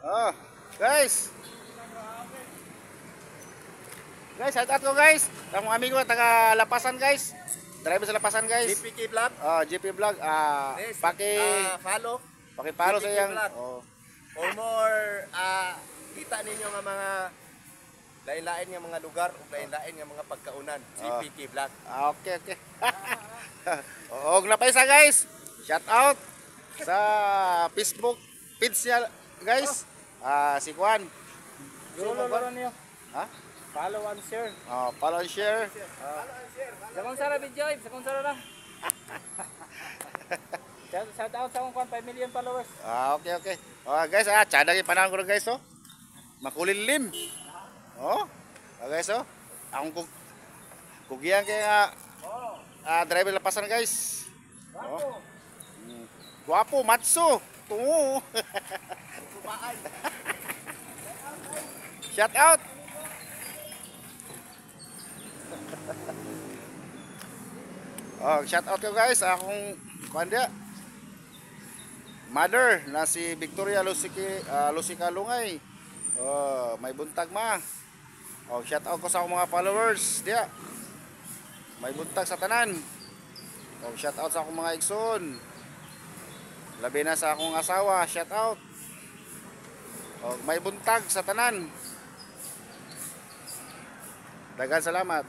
Oh, guys. Guys, shout out ko guys. Ang mga amigo taga Lapasan guys. Driver sa Lapasan guys. GPK Vlog. GP Vlog. Yes, follow. Paki-follow sa GPK yang. Vlog. Oh. For more kita ninyo nga mga lain-lain nga mga lugar o lain-lain nga mga pagkaunan. GPK Vlog. Okay, okay. Og na pa isa guys. Shout out sa Facebook page niya guys. Si Juan. Lolo niyo. Ha? Follow and share. Follow and share. Sa kung sara video, sa kung sara lang. Shout out sa akong 5 million followers. Okay, okay. Guys, tsada kayo panahon ko na guys, oh. Makulilim. Guys, oh. Akong kugiyan kaya driver Lapasan guys. Guwapo, matso. Tungo. Shout out. Shout out ko guys, akong kuanda. Mother na si Victoria Lucica Lungay. May buntag ma. Shout out ko sa akong mga followers dia. May buntag sa tanan. Shout out sa akong mga igsoon. Labi na sa akong asawa, shout out. May buntag sa tanan. Daghang salamat.